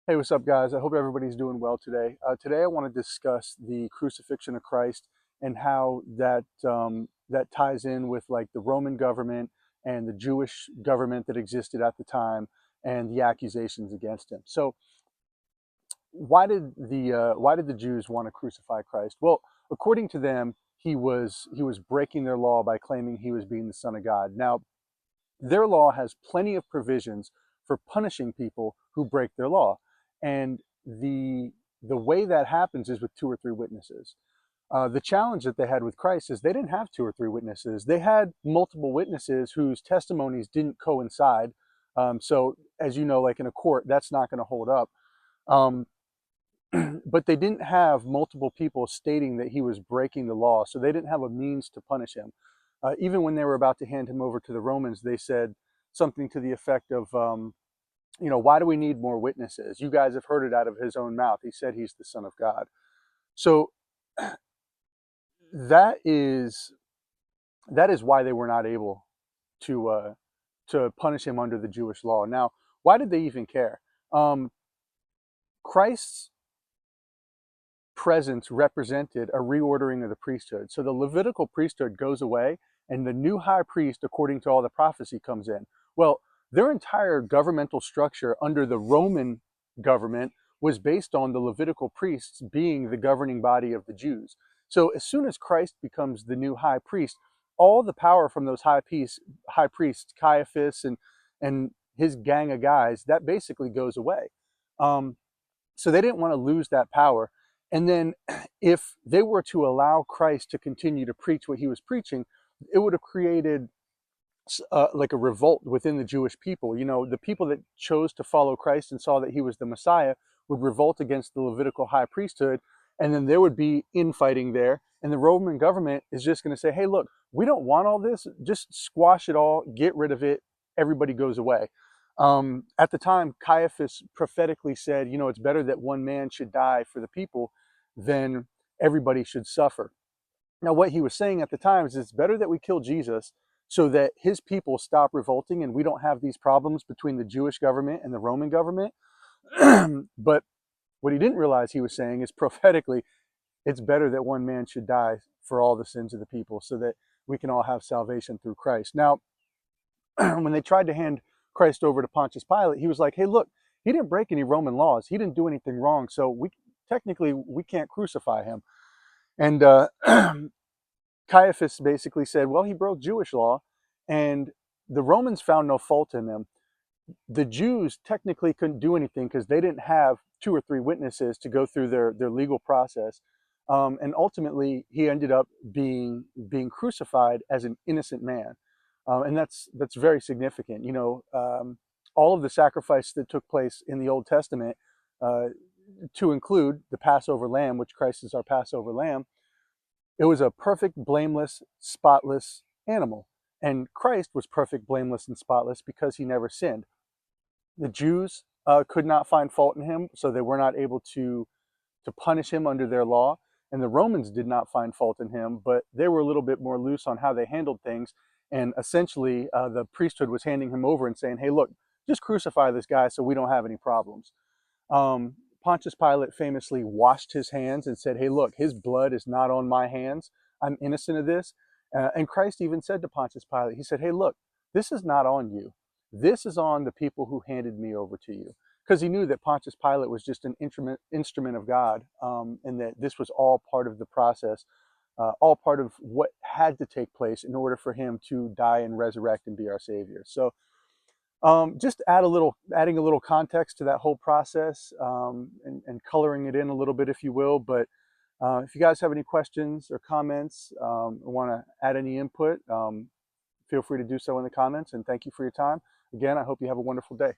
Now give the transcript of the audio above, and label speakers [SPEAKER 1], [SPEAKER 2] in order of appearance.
[SPEAKER 1] Hey, what's up, guys? I hope everybody's doing well today. Today, I want to discuss the crucifixion of Christ and how that ties in with like the Roman government and the Jewish government that existed at the time and the accusations against him. So, why did the Jews want to crucify Christ? Well, according to them, he was breaking their law by claiming he was being the Son of God. Now, their law has plenty of provisions for punishing people who break their law, and the way that happens is with two or three witnesses. The challenge that they had with Christ is they didn't have two or three witnesses. They had multiple witnesses whose testimonies didn't coincide. So, as you know, like in a court, that's not going to hold up. Um, but they didn't have multiple people stating that he was breaking the law, so they didn't have a means to punish him. Even when they were about to hand him over to the Romans, they said something to the effect of, why do we need more witnesses? You guys have heard it out of his own mouth. He said he's the Son of God. So that is why they were not able to punish him under the Jewish law. Now, why did they even care? Christ's presence represented a reordering of the priesthood. So the Levitical priesthood goes away, and the new high priest, according to all the prophecy, comes in. Well, their entire governmental structure under the Roman government was based on the Levitical priests being the governing body of the Jews. So as soon as Christ becomes the new high priest, all the power from those high priests, Caiaphas and his gang of guys, that basically goes away. So they didn't want to lose that power. And then if they were to allow Christ to continue to preach what he was preaching, it would have created like a revolt within the Jewish people. You know, the people that chose to follow Christ and saw that he was the Messiah would revolt against the Levitical high priesthood, and then there would be infighting there. And the Roman government is just going to say, hey, look, we don't want all this. Just squash it all, get rid of it. Everybody goes away. At the time, Caiaphas prophetically said, it's better that one man should die for the people than everybody should suffer. Now, what he was saying at the time is it's better that we kill Jesus so that his people stop revolting and we don't have these problems between the Jewish government and the Roman government. But what he didn't realize he was saying is prophetically, it's better that one man should die for all the sins of the people so that we can all have salvation through Christ. Now, when they tried to hand Christ over to Pontius Pilate, he was like, hey, look, he didn't break any Roman laws. He didn't do anything wrong. So we can't crucify him. And Caiaphas basically said, well, he broke Jewish law, and the Romans found no fault in him. The Jews technically couldn't do anything because they didn't have two or three witnesses to go through their legal process. And ultimately, he ended up being crucified as an innocent man. And that's very significant. All of the sacrifice that took place in the Old Testament, to include the Passover lamb, which Christ is our Passover lamb, it was a perfect, blameless, spotless animal. And Christ was perfect, blameless, and spotless because he never sinned. The Jews could not find fault in him, so they were not able to punish him under their law. And the Romans did not find fault in him, but they were a little bit more loose on how they handled things. And essentially, the priesthood was handing him over and saying, hey, look, just crucify this guy so we don't have any problems. Pontius Pilate famously washed his hands and said, hey, look, his blood is not on my hands. I'm innocent of this. And Christ even said to Pontius Pilate, he said, hey, look, this is not on you. This is on the people who handed me over to you. Because he knew that Pontius Pilate was just an instrument of God, and that this was all part of the process, all part of what had to take place in order for him to die and resurrect and be our Savior. So just adding a little context to that whole process, and coloring it in a little bit, if you will. But if you guys have any questions or comments, or want to add any input, feel free to do so in the comments. And thank you for your time. Again, I hope you have a wonderful day.